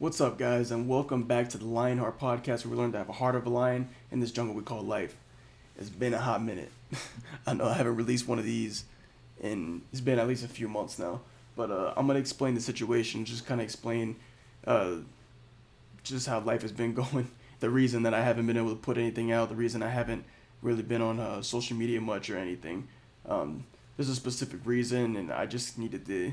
What's up, guys, and welcome back to the LionHeart podcast, where we learn to have a heart of a lion in this jungle we call life. It's been a hot minute. I know I haven't released one of these in it's been at least a few months now, but I'm gonna explain the situation, just kind of explain uh, just how life has been going, the reason that I haven't been able to put anything out, the reason I haven't really been on social media much or anything. There's a specific reason, and I just needed to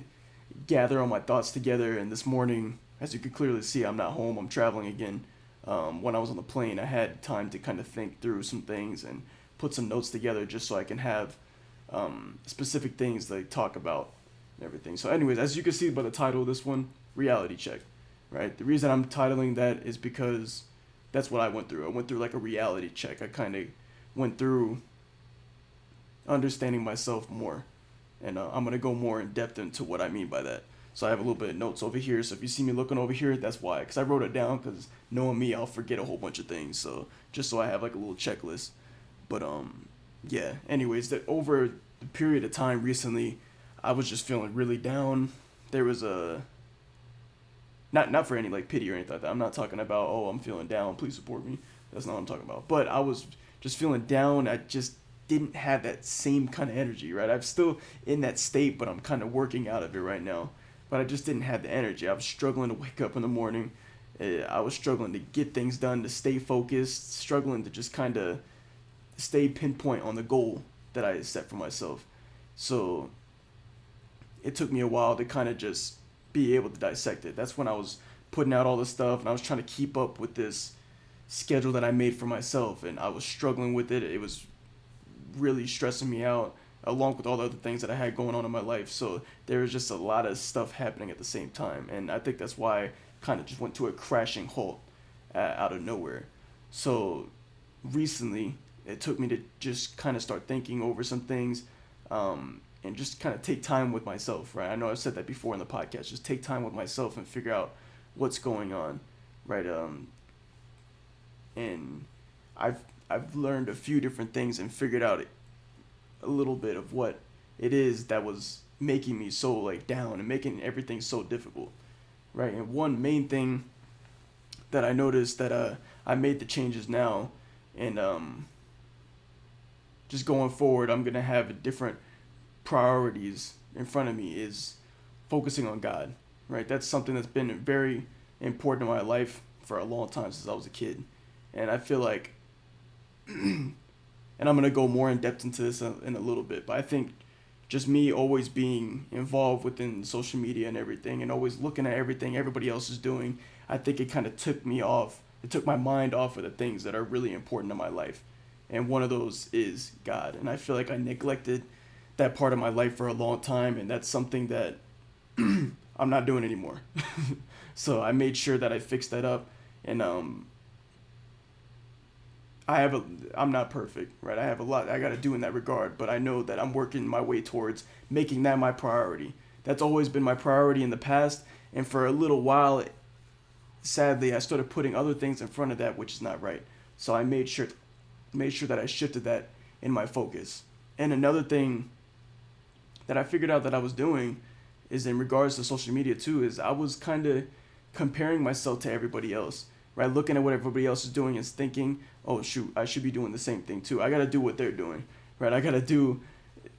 gather all my thoughts together. And this morning, as you can clearly see, I'm not home. I'm traveling again. When I was on the plane, I had time to kind of think through some things and put some notes together just so I can have specific things to talk about and everything. So, anyways, as you can see by the title of this one, reality check, right? The reason I'm titling that is because that's what I went through. I went through like a reality check. I kind of went through understanding myself more, and I'm gonna go more in depth into what I mean by that. So I have a little bit of notes over here. So if you see me looking over here, that's why. Because I wrote it down. Because knowing me, I'll forget a whole bunch of things. So just so I have like a little checklist. But yeah. Anyways, that over the period of time recently, I was just feeling really down. There was a not for any like pity or anything like that. I'm not talking about, oh, I'm feeling down, please support me. That's not what I'm talking about. But I was just feeling down. I just didn't have that same kind of energy, right? I'm still in that state, but I'm kind of working out of it right now. But I just didn't have the energy. I was struggling to wake up in the morning. I was struggling to get things done, to stay focused, struggling to just kind of stay pinpoint on the goal that I set for myself. So it took me a while to kind of just be able to dissect it. That's when I was putting out all this stuff, and I was trying to keep up with this schedule that I made for myself, and I was struggling with it. It was really stressing me out, along with all the other things that I had going on in my life. So there was just a lot of stuff happening at the same time, and I think that's why I kind of just went to a crashing halt out of nowhere. So recently, it took me to just kind of start thinking over some things, and just kind of take time with myself, right? I know I've said that before in the podcast. Just take time with myself and figure out what's going on, right? And I've I've learned a few different things and figured out a little bit of what it is that was making me so like down and making everything so difficult, right? And one main thing that I noticed that I made the changes now, and just going forward, I'm gonna have different priorities in front of me is focusing on God, right? That's something that's been very important in my life for a long time since I was a kid, and I feel like and I'm gonna go more in depth into this in a little bit. But I think just me always being involved within social media and everything, and always looking at everything everybody else is doing, I think it kind of took me off. It took my mind off of the things that are really important in my life, and one of those is God. And I feel like I neglected that part of my life for a long time, and that's something that I'm not doing anymore. So I made sure that I fixed that up, and I'm not perfect, right? I have a lot I got to do in that regard, but I know that I'm working my way towards making that my priority. That's always been my priority in the past, and for a little while, sadly, I started putting other things in front of that, which is not right. So I made sure that I shifted that in my focus. And another thing that I figured out that I was doing is in regards to social media too, is I was kind of comparing myself to everybody else, right? Looking at what everybody else is doing and thinking, oh shoot, I should be doing the same thing too. I got to do what they're doing, right? I got to do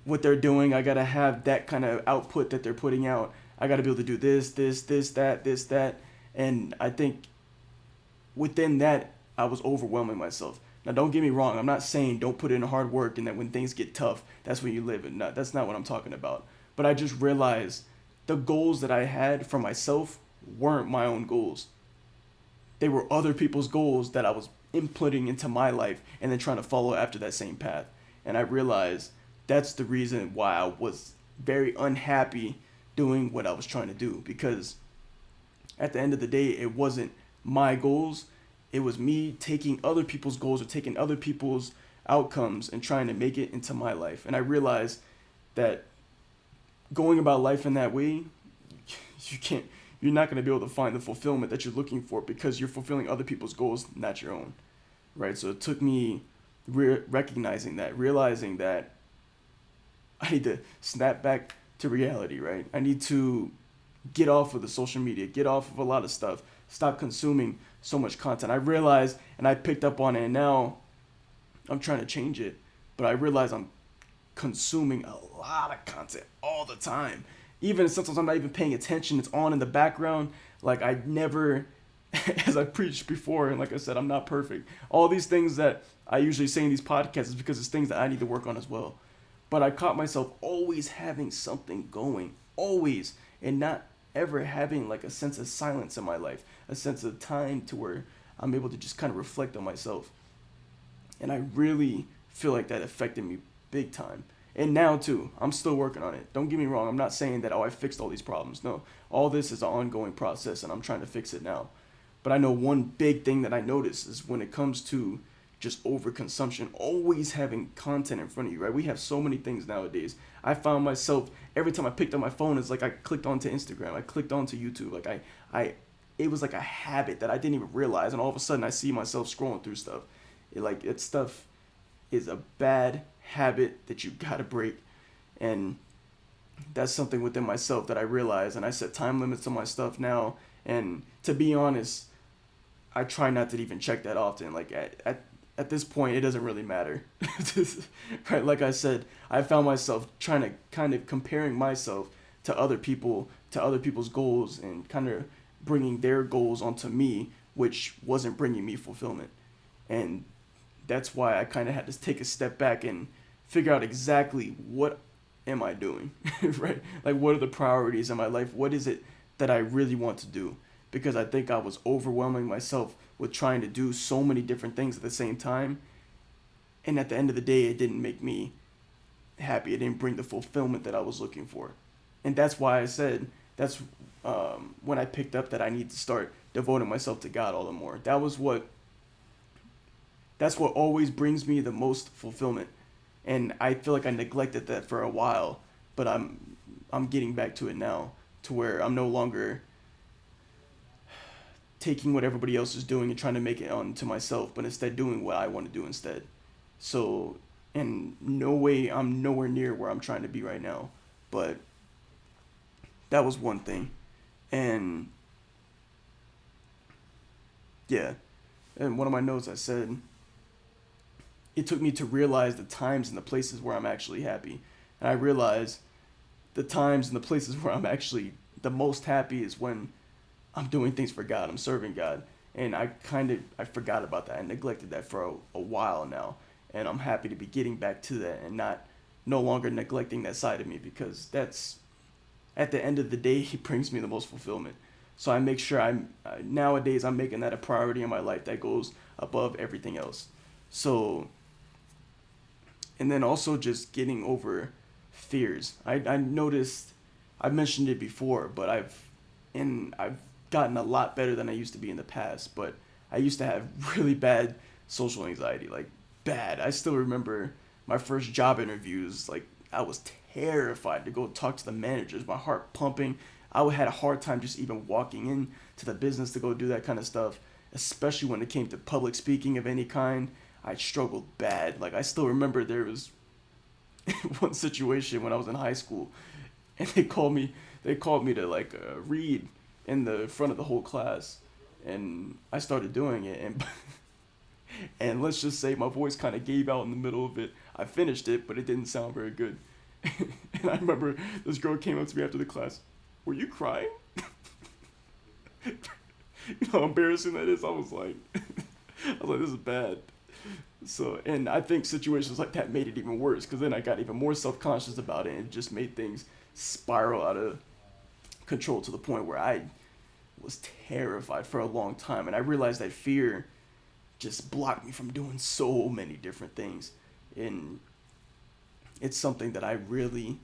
what they're doing. I got to have that kind of output that they're putting out. I got to be able to do this, that. And I think within that, I was overwhelming myself. Now, don't get me wrong. I'm not saying don't put in hard work and that when things get tough, that's when you live. And that's not what I'm talking about. But I just realized the goals that I had for myself weren't my own goals. They were other people's goals that I was inputting into my life and then trying to follow after that same path. And I realized that's the reason why I was very unhappy doing what I was trying to do, because at the end of the day, it wasn't my goals. It was me taking other people's goals or taking other people's outcomes and trying to make it into my life. And I realized that going about life in that way, you can't you're not going to be able to find the fulfillment that you're looking for, because you're fulfilling other people's goals, not your own, right? So it took me recognizing that, realizing that I need to snap back to reality, right? I need to get off of the social media, get off of a lot of stuff, stop consuming so much content. I realized, and I picked up on it, and now I'm trying to change it, but I realize I'm consuming a lot of content all the time. Even sometimes I'm not even paying attention, it's on in the background. Like I never, as I preached before, and like I said, I'm not perfect. All these things that I usually say in these podcasts is because it's things that I need to work on as well. But I caught myself always having something going, always, and not ever having like a sense of silence in my life, a sense of time to where I'm able to just kind of reflect on myself. And I really feel like that affected me big time. And now too, I'm still working on it. Don't get me wrong. I'm not saying that, oh, I fixed all these problems. No, all this is an ongoing process and I'm trying to fix it now. But I know one big thing that I notice is when it comes to just overconsumption, always having content in front of you, right? We have so many things nowadays. I found myself, every time I picked up my phone, it's like I clicked onto Instagram, I clicked onto YouTube. Like it was like a habit that I didn't even realize. And all of a sudden I see myself scrolling through stuff. It stuff is a bad habit that you gotta break. And that's something within myself that I realize, and I set time limits on my stuff now. And to be honest, I try not to even check that often. Like at this point, it doesn't really matter. Right? Like I said, I found myself trying to kind of comparing myself to other people, to other people's goals, and kind of bringing their goals onto me, which wasn't bringing me fulfillment. And that's why I kind of had to take a step back and figure out exactly what am I doing, right? Like, what are the priorities in my life? What is it that I really want to do? Because I think I was overwhelming myself with trying to do so many different things at the same time. And at the end of the day, it didn't make me happy. It didn't bring the fulfillment that I was looking for. And that's why I said that's when I picked up that I need to start devoting myself to God all the more. That's what always brings me the most fulfillment. And I feel like I neglected that for a while, but I'm getting back to it now, to where I'm no longer taking what everybody else is doing and trying to make it onto myself, but instead doing what I want to do instead. So, in no way, I'm nowhere near where I'm trying to be right now, but that was one thing. And yeah, and one of my notes I said, it took me to realize the times and the places where I'm actually happy. And I realized the times and the places where I'm actually the most happy is when I'm doing things for God. I'm serving God. And I forgot about that. I neglected that for a while now. And I'm happy to be getting back to that and no longer neglecting that side of me, because that's, at the end of the day, it brings me the most fulfillment. So I make sure nowadays I'm making that a priority in my life that goes above everything else. So, and then also just getting over fears. I noticed, I mentioned it before, but I've gotten a lot better than I used to be in the past. But I used to have really bad social anxiety, like bad. I still remember my first job interviews. Like, I was terrified to go talk to the managers, my heart pumping. I had a hard time just even walking in to the business to go do that kind of stuff, especially when it came to public speaking of any kind. I struggled bad. Like, I still remember there was one situation when I was in high school, and they called me to like read in the front of the whole class, and I started doing it, and and let's just say my voice kind of gave out in the middle of it. I finished it, but it didn't sound very good. And I remember this girl came up to me after the class. Were you crying? You know how embarrassing that is? I was like, this is bad. So, and I think situations like that made it even worse, because then I got even more self-conscious about it, and it just made things spiral out of control to the point where I was terrified for a long time. And I realized that fear just blocked me from doing so many different things. And it's something that I really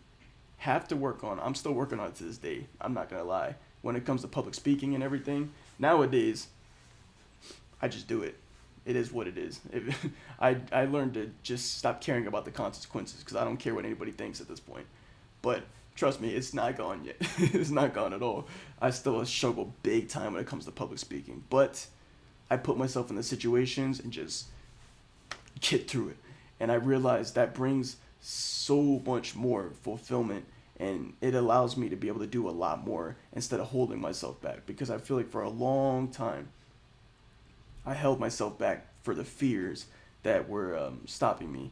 have to work on. I'm still working on it to this day. I'm not going to lie. When it comes to public speaking and everything, nowadays, I just do it. It is what it is. I learned to just stop caring about the consequences, because I don't care what anybody thinks at this point. But trust me, it's not gone yet. It's not gone at all. I still struggle big time when it comes to public speaking. But I put myself in the situations and just get through it. And I realized that brings so much more fulfillment And it allows me to be able to do a lot more instead of holding myself back, because I feel like for a long time I held myself back for the fears that were stopping me.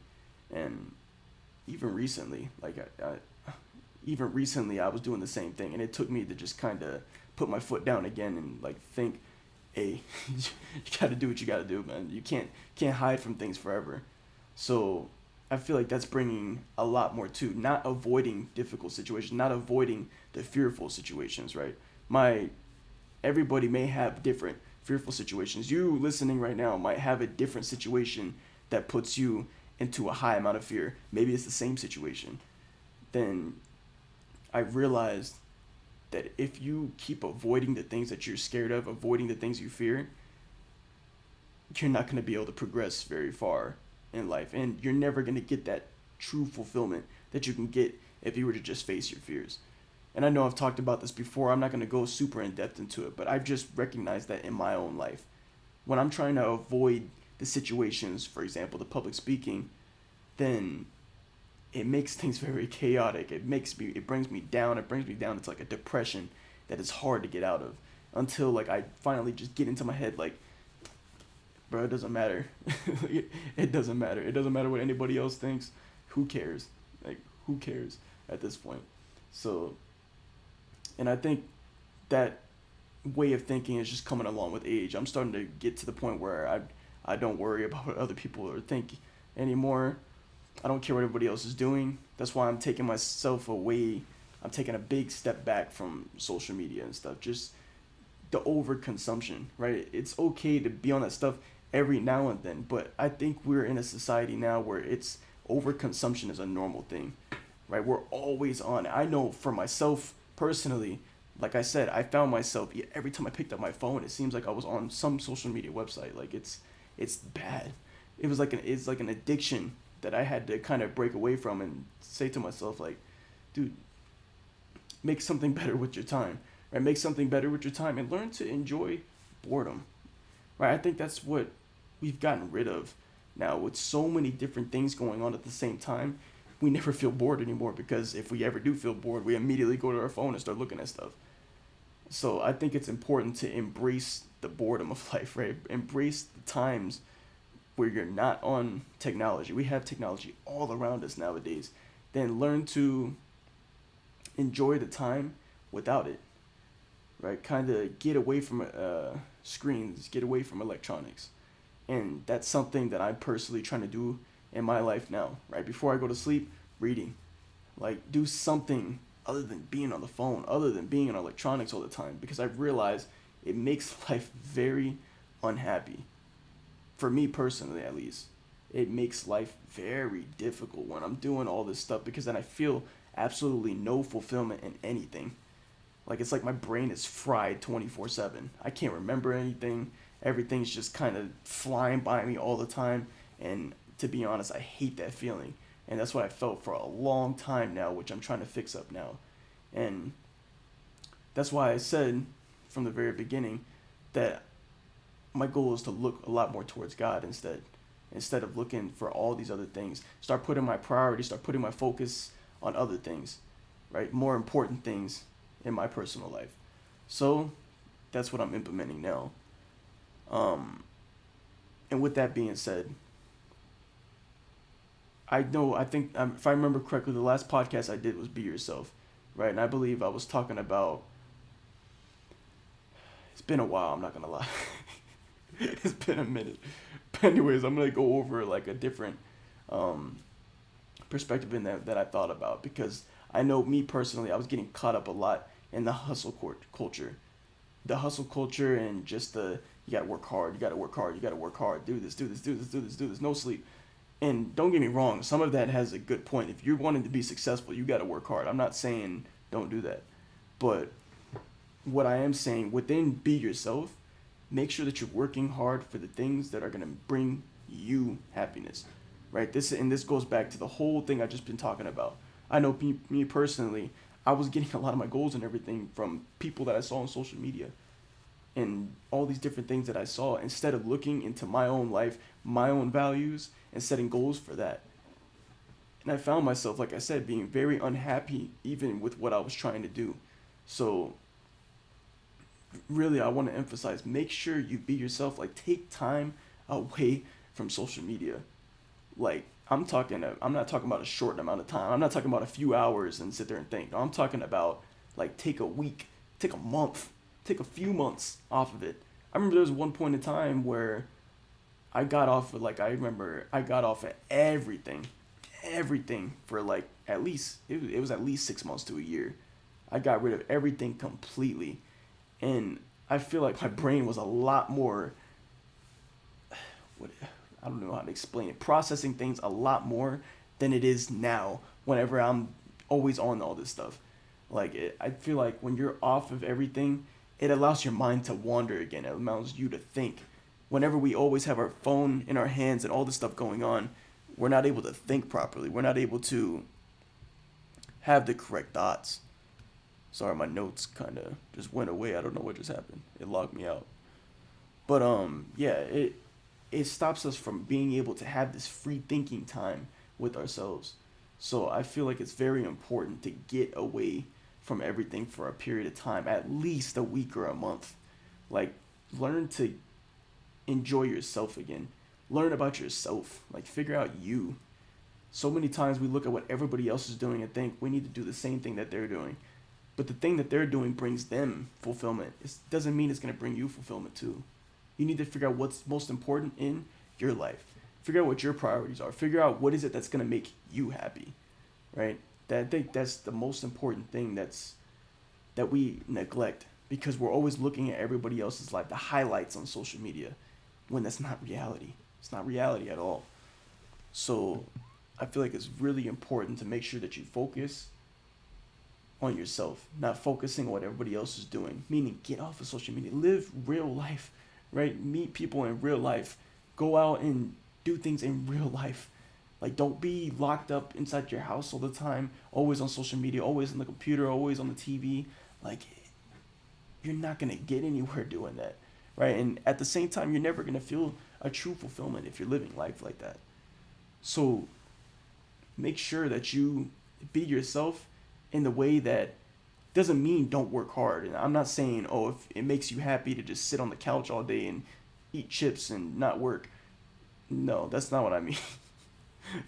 And even recently, even recently I was doing the same thing, and it took me to just kind of put my foot down again and like think, hey, you got to do what you got to do, man. You can't hide from things forever. So I feel like that's bringing a lot more to not avoiding difficult situations, not avoiding the fearful situations, right? My Everybody may have different fearful situations. You listening right now might have a different situation that puts you into a high amount of fear. Maybe it's the same situation. Then I realized that if you keep avoiding the things that you're scared of, avoiding the things you fear, you're not going to be able to progress very far in life. And you're never going to get that true fulfillment that you can get if you were to just face your fears. And I know I've talked about this before. I'm not going to go super in depth into it, but I've just recognized that in my own life. When I'm trying to avoid the situations, for example, the public speaking, then it makes things very chaotic. It brings me down. It brings me down. It's like a depression that is hard to get out of until like I finally just get into my head like, bro, it doesn't matter. It doesn't matter. It doesn't matter what anybody else thinks. Who cares? Like, who cares at this point? So, and I think that way of thinking is just coming along with age. I'm starting to get to the point where I don't worry about what other people are thinking anymore. I don't care what everybody else is doing. That's why I'm taking myself away. I'm taking a big step back from social media and stuff. Just the overconsumption, right? It's okay to be on that stuff every now and then, but I think we're in a society now where it's overconsumption is a normal thing, right? We're always on. I know for myself personally, like I said, I found myself every time I picked up my phone, it seems like I was on some social media website. Like it's bad. It's like an addiction that I had to kind of break away from and say to myself like, dude, make something better with your time, right? Make something better with your time and learn to enjoy boredom, right? I think that's what we've gotten rid of now with so many different things going on at the same time. We never feel bored anymore because if we ever do feel bored, we immediately go to our phone and start looking at stuff. So I think it's important to embrace the boredom of life, right? Embrace the times where you're not on technology. We have technology all around us nowadays. Then learn to enjoy the time without it, right? Kind of get away from screens, get away from electronics. And that's something that I'm personally trying to do in my life now, right? Before I go to sleep, reading. Like, do something other than being on the phone, other than being on electronics all the time, because I've realized it makes life very unhappy. For me personally, at least. It makes life very difficult when I'm doing all this stuff because then I feel absolutely no fulfillment in anything. Like, it's like my brain is fried 24/7. I can't remember anything. Everything's just kind of flying by me all the time. And to be honest, I hate that feeling. And that's what I felt for a long time now, which I'm trying to fix up now. And that's why I said from the very beginning that my goal is to look a lot more towards God instead of looking for all these other things. Start putting my priorities, start putting my focus on other things, right? More important things in my personal life. So that's what I'm implementing now. And with that being said, I think if I remember correctly, the last podcast I did was Be Yourself, right? And I believe I was talking about, it's been a while, I'm not going to lie. It's been a minute. But anyways, I'm going to go over like a different perspective in that I thought about, because I know me personally, I was getting caught up a lot in the hustle culture. The hustle culture and just you got to work hard, you got to work hard, you got to work hard, do this, do this, do this, do this, do this, no sleep. And don't get me wrong, some of that has a good point. If you're wanting to be successful, you got to work hard. I'm not saying don't do that. But what I am saying, within Be Yourself, make sure that you're working hard for the things that are going to bring you happiness, right? This goes back to the whole thing I've just been talking about. I know me personally, I was getting a lot of my goals and everything from people that I saw on social media and all these different things that I saw, instead of looking into my own life, my own values, and setting goals for that. And I found myself, like I said, being very unhappy even with what I was trying to do. So really, I want to emphasize, make sure you be yourself. Like, take time away from social media. Like, I'm not talking about a short amount of time. I'm not talking about a few hours and sit there and think. No, I'm talking about, like, take a week, take a month, take a few months off of it. I remember there was one point in time where I remember I got off of everything for like at least, it was at least 6 months to a year. I got rid of everything completely. And I feel like my brain was a lot more, what, I don't know how to explain it, processing things a lot more than it is now whenever I'm always on all this stuff. I feel like when you're off of everything, it allows your mind to wander again. It allows you to think. Whenever we always have our phone in our hands and all this stuff going on, we're not able to think properly. We're not able to have the correct thoughts. Sorry, my notes kind of just went away. I don't know what just happened. It logged me out. But yeah, it stops us from being able to have this free thinking time with ourselves. So I feel like it's very important to get away from everything for a period of time, at least a week or a month. Like, learn to enjoy yourself again. Learn about yourself. Like, figure out you. So many times we look at what everybody else is doing and think we need to do the same thing that they're doing. But the thing that they're doing brings them fulfillment. It doesn't mean it's going to bring you fulfillment too. You need to figure out what's most important in your life. Figure out what your priorities are. Figure out what is it that's going to make you happy, right? I think that's the most important thing that we neglect, because we're always looking at everybody else's life, the highlights on social media, when that's not reality. It's not reality at all. So I feel like it's really important to make sure that you focus on yourself, not focusing on what everybody else is doing. Meaning, get off of social media, live real life, right? Meet people in real life, go out and do things in real life. Like, don't be locked up inside your house all the time, always on social media, always on the computer, always on the TV. Like, you're not gonna get anywhere doing that, right? And at the same time, you're never gonna feel a true fulfillment if you're living life like that. So make sure that you be yourself in the way that doesn't mean don't work hard. And I'm not saying, oh, if it makes you happy to just sit on the couch all day and eat chips and not work. No, that's not what I mean.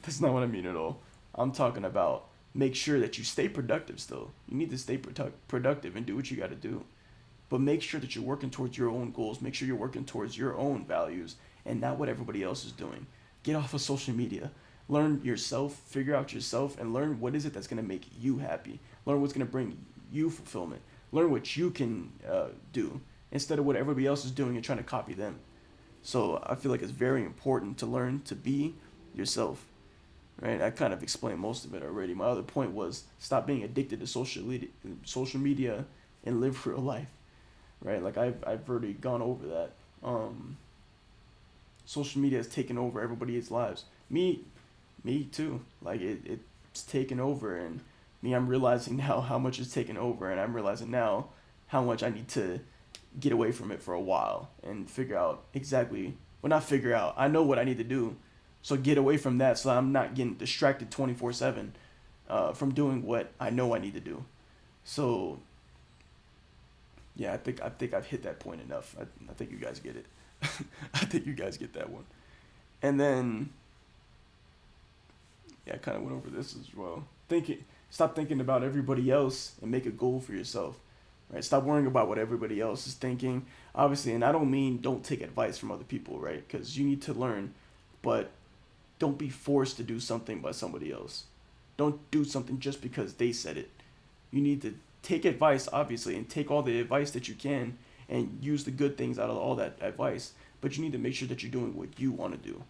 That's not what I mean at all. I'm talking about make sure that you stay productive still. You need to stay productive and do what you got to do. But make sure that you're working towards your own goals. Make sure you're working towards your own values and not what everybody else is doing. Get off of social media. Learn yourself, figure out yourself, and learn what is it that's going to make you happy. Learn what's going to bring you fulfillment. Learn what you can do instead of what everybody else is doing and trying to copy them. So I feel like it's very important to learn to be yourself, right? I kind of explained most of it already. My other point was stop being addicted to social media and live real life, right? Like I've already gone over that. Social media has taken over everybody's lives. Me too. Like it's taken over, and I'm realizing now how much it's taken over, and I'm realizing now how much I need to get away from it for a while and figure out exactly, well, not figure out, I know what I need to do, so get away from that so I'm not getting distracted 24/7 from doing what I know I need to do. So yeah, I think I've hit that point enough. I think you guys get it. I think you guys get that one. And then yeah, I kind of went over this as well. Stop thinking about everybody else and make a goal for yourself. Right? Stop worrying about what everybody else is thinking. Obviously, and I don't mean don't take advice from other people, right? Because you need to learn, but don't be forced to do something by somebody else. Don't do something just because they said it. You need to take advice, obviously, and take all the advice that you can and use the good things out of all that advice. But you need to make sure that you're doing what you want to do.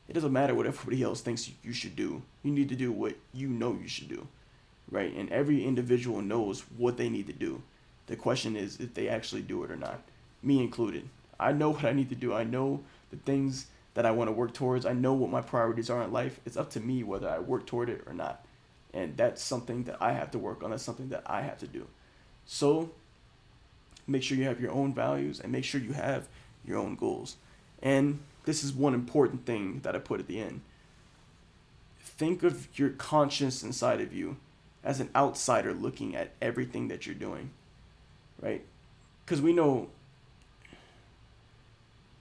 It doesn't matter what everybody else thinks you should do. You need to do what you know you should do, right? And every individual knows what they need to do. The question is if they actually do it or not, me included. I know what I need to do. I know the things that I want to work towards. I know what my priorities are in life. It's up to me whether I work toward it or not. And that's something that I have to work on. That's something that I have to do. So make sure you have your own values and make sure you have your own goals. And this is one important thing that I put at the end. think of your conscience inside of you as an outsider looking at everything that you're doing, right? Because we know,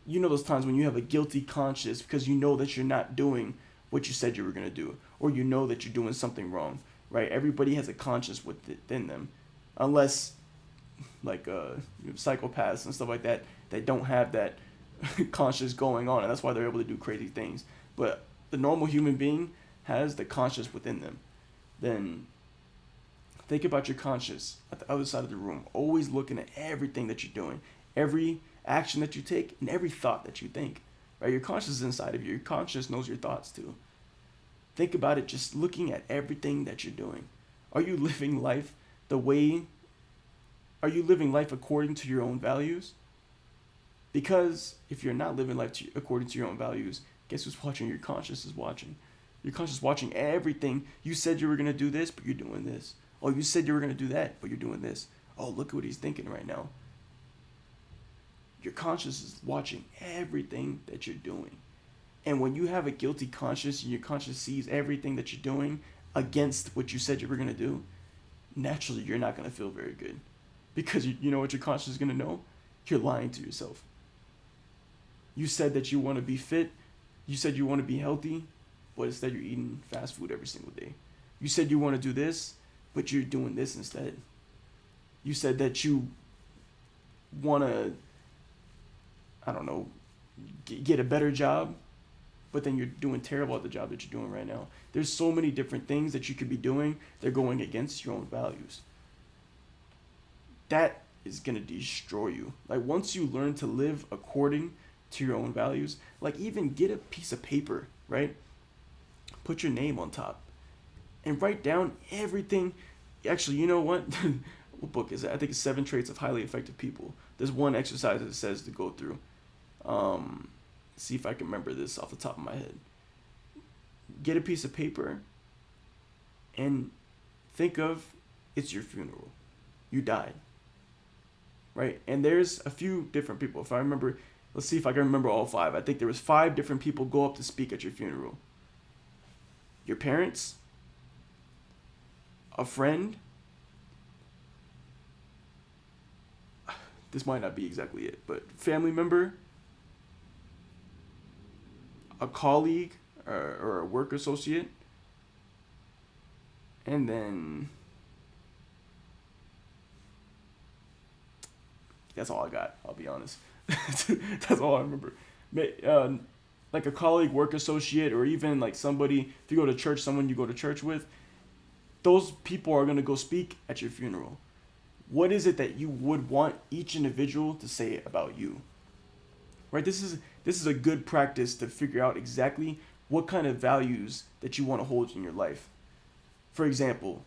you know those times when you have a guilty conscience because you know that you're not doing what you said you were going to do, or you know that you're doing something wrong, right? Everybody has a conscience within them, unless like psychopaths and stuff like that don't have that conscience going on, and that's why they're able to do crazy things. But the normal human being has the conscience within them. Then think about your conscience at the other side of the room, always looking at everything that you're doing, every action that you take, and every thought that you think. Right? Your conscience is inside of you. Your conscience knows your thoughts too. Think about it, just looking at everything that you're doing. Are you living life are you living life according to your own values? Because if you're not living life according to your own values, guess who's watching? Your conscience is watching. Your conscience is watching everything. You said you were going to do this, but you're doing this. Oh, you said you were going to do that, but you're doing this. Oh, look at what he's thinking right now. Your conscience is watching everything that you're doing. And when you have a guilty conscience and your conscience sees everything that you're doing against what you said you were going to do, naturally you're not going to feel very good. Because you know what your conscience is going to know? You're lying to yourself. You said that you want to be fit. You said you want to be healthy, but instead you're eating fast food every single day. You said you want to do this, but you're doing this instead. You said that you want to, I don't know, get a better job, but then you're doing terrible at the job that you're doing right now. There's so many different things that you could be doing. They're going against your own values. That is going to destroy you. Like, once you learn to live according to your own values, like, even get a piece of paper, right? Put your name on top and write down everything. Actually, you know what? What book is it? I think it's 7 Traits of Highly Effective People. There's one exercise that says to go through. See if I can remember this off the top of my head. Get a piece of paper and think of it's your funeral. You died. Right? And there's a few different people. If I remember, let's see if I can remember all 5. I think there was 5 different people go up to speak at your funeral. Your parents, a friend. This might not be exactly it, but family member, a colleague or a work associate, and then that's all I got, I'll be honest. That's all I remember. Like a colleague, work associate, or even like somebody, if you go to church, someone you go to church with, those people are going to go speak at your funeral. What is it that you would want each individual to say about you? Right? This is a good practice to figure out exactly what kind of values that you want to hold in your life. For example,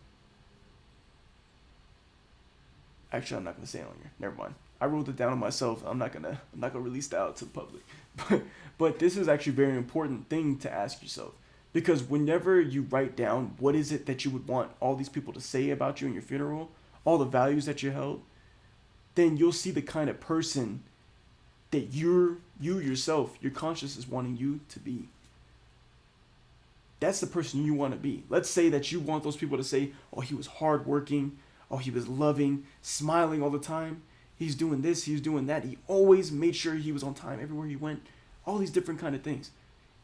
actually, I'm not going to say it on here. Never mind. I wrote it down on myself. I'm not gonna release that out to the public. But this is actually a very important thing to ask yourself, because whenever you write down what is it that you would want all these people to say about you in your funeral, all the values that you held, then you'll see the kind of person that you yourself, your conscience is wanting you to be. That's the person you want to be. Let's say that you want those people to say, oh, he was hardworking, oh, he was loving, smiling all the time. He's doing this, he's doing that. He always made sure he was on time everywhere he went. All these different kind of things.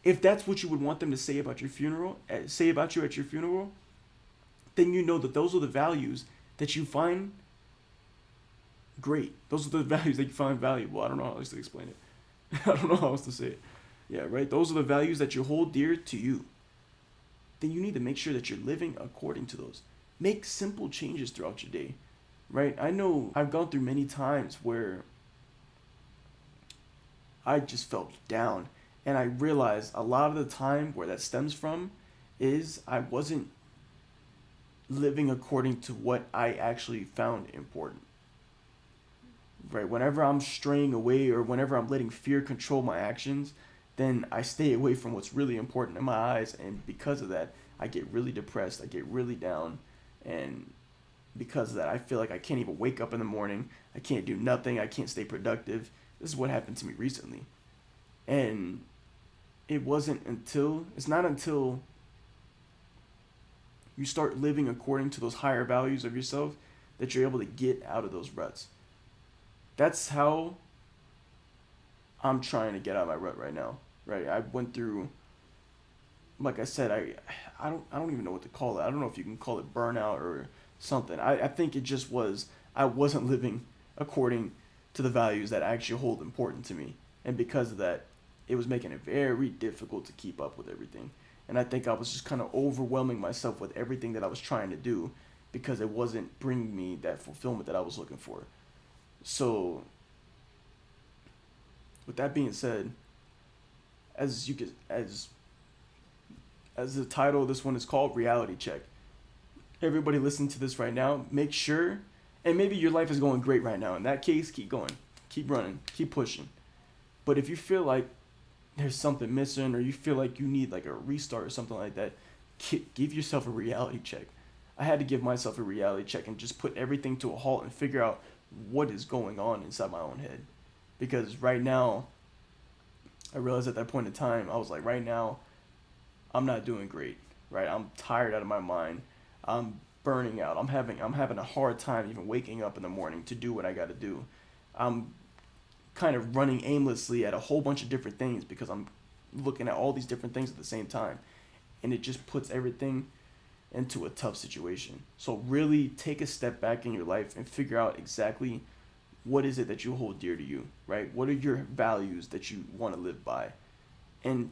If that's what you would want them to say about your funeral, say about you at your funeral, then you know that those are the values that you find great. Those are the values that you find valuable. I don't know how else to explain it. I don't know how else to say it. Yeah, right? Those are the values that you hold dear to you. Then you need to make sure that you're living according to those. Make simple changes throughout your day. Right? I know I've gone through many times where I just felt down. And I realized a lot of the time where that stems from is I wasn't living according to what I actually found important. Right? Whenever I'm straying away or whenever I'm letting fear control my actions, then I stay away from what's really important in my eyes. And because of that, I get really depressed. I get really down. And because of that, I feel like I can't even wake up in the morning. I can't do nothing. I can't stay productive. This is what happened to me recently. And it's not until you start living according to those higher values of yourself, that you're able to get out of those ruts. That's how I'm trying to get out of my rut right now. Right? I went through, like I said, I don't even know what to call it. I don't know if you can call it burnout or something. I think it just was, I wasn't living according to the values that actually hold important to me. And because of that, it was making it very difficult to keep up with everything. And I think I was just kind of overwhelming myself with everything that I was trying to do, because it wasn't bringing me that fulfillment that I was looking for. So, with that being said, as you can, as the title of this one is called, reality check. Everybody listening to this right now, make sure, and maybe your life is going great right now. In that case, keep going, keep running, keep pushing. But if you feel like there's something missing, or you feel like you need like a restart or something like that, give yourself a reality check. I had to give myself a reality check and just put everything to a halt and figure out what is going on inside my own head. Because right now, I realized at that point in time, I was like, right now, I'm not doing great. Right? I'm tired out of my mind. I'm burning out. I'm having a hard time even waking up in the morning to do what I got to do. I'm kind of running aimlessly at a whole bunch of different things because I'm looking at all these different things at the same time. And it just puts everything into a tough situation. So really take a step back in your life and figure out exactly what is it that you hold dear to you, right? What are your values that you want to live by? And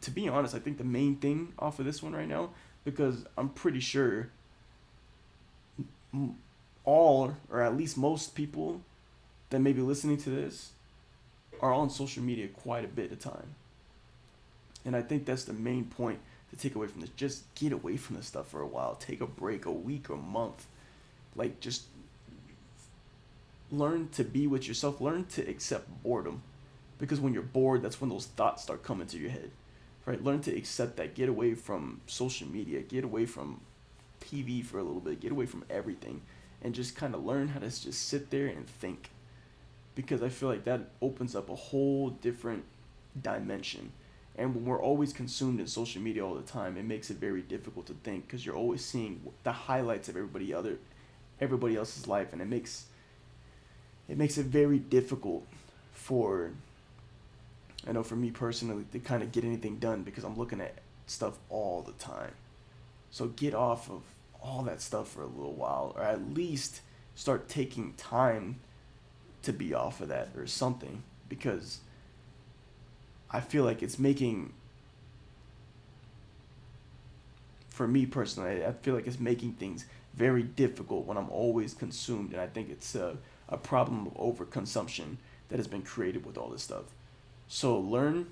to be honest, I think the main thing off of this one right now, because I'm pretty sure all, or at least most people that may be listening to this are on social media quite a bit of time. And I think that's the main point to take away from this. Just get away from this stuff for a while. Take a break, a week or month. Like, just learn to be with yourself. Learn to accept boredom. Because when you're bored, that's when those thoughts start coming to your head. Right? Learn to accept that. Get away from social media. Get away from TV for a little bit. Get away from everything. And just kind of learn how to just sit there and think. Because I feel like that opens up a whole different dimension. And when we're always consumed in social media all the time, it makes it very difficult to think, because you're always seeing the highlights of everybody else's life, and it makes it very difficult for, I know for me personally, to kind of get anything done, because I'm looking at stuff all the time. So get off of all that stuff for a little while, or at least start taking time to be off of that or something, because I feel like it's making, for me personally, I feel like it's making things very difficult when I'm always consumed, and I think it's a problem of overconsumption that has been created with all this stuff. So learn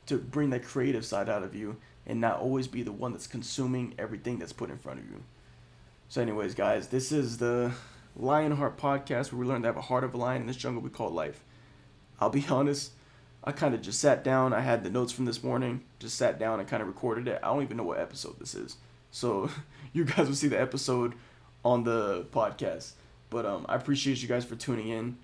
to bring that creative side out of you and not always be the one that's consuming everything that's put in front of you. So anyways, guys, this is the LionHeart podcast, where we learn to have a heart of a lion in this jungle we call life. I'll be honest, I kind of just sat down. I had the notes from this morning, just sat down and kind of recorded it. I don't even know what episode this is. So you guys will see the episode on the podcast. But I appreciate you guys for tuning in.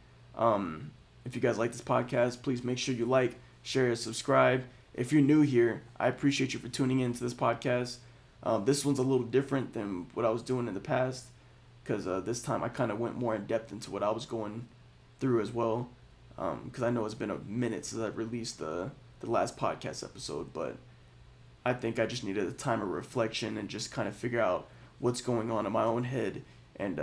If you guys like this podcast, please make sure you like, share, subscribe. If you're new here, I appreciate you for tuning in to this podcast. This one's a little different than what I was doing in the past, because this time I kind of went more in depth into what I was going through as well. Because I know it's been a minute since I've released the last podcast episode, but I think I just needed a time of reflection and just kind of figure out what's going on in my own head, and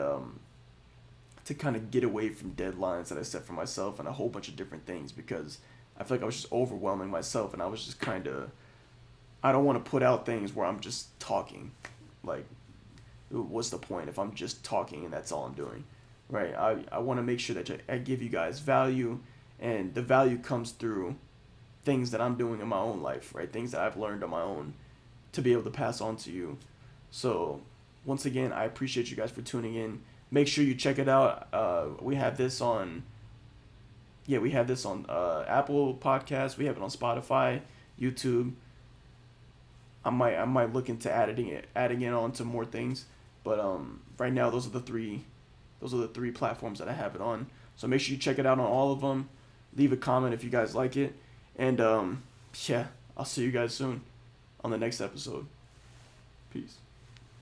to kind of get away from deadlines that I set for myself and a whole bunch of different things, because I feel like I was just overwhelming myself, and I was just kind of, I don't want to put out things where I'm just talking. Like, what's the point if I'm just talking and that's all I'm doing? Right? I want to make sure that I give you guys value, and the value comes through things that I'm doing in my own life, right? Things that I've learned on my own to be able to pass on to you. So once again, I appreciate you guys for tuning in. Make sure you check it out. We have this on Apple Podcasts. We have it on Spotify, YouTube. I might look into adding it on to more things, but right now those are the three platforms that I have it on. So make sure you check it out on all of them. Leave a comment if you guys like it. And I'll see you guys soon on the next episode. Peace.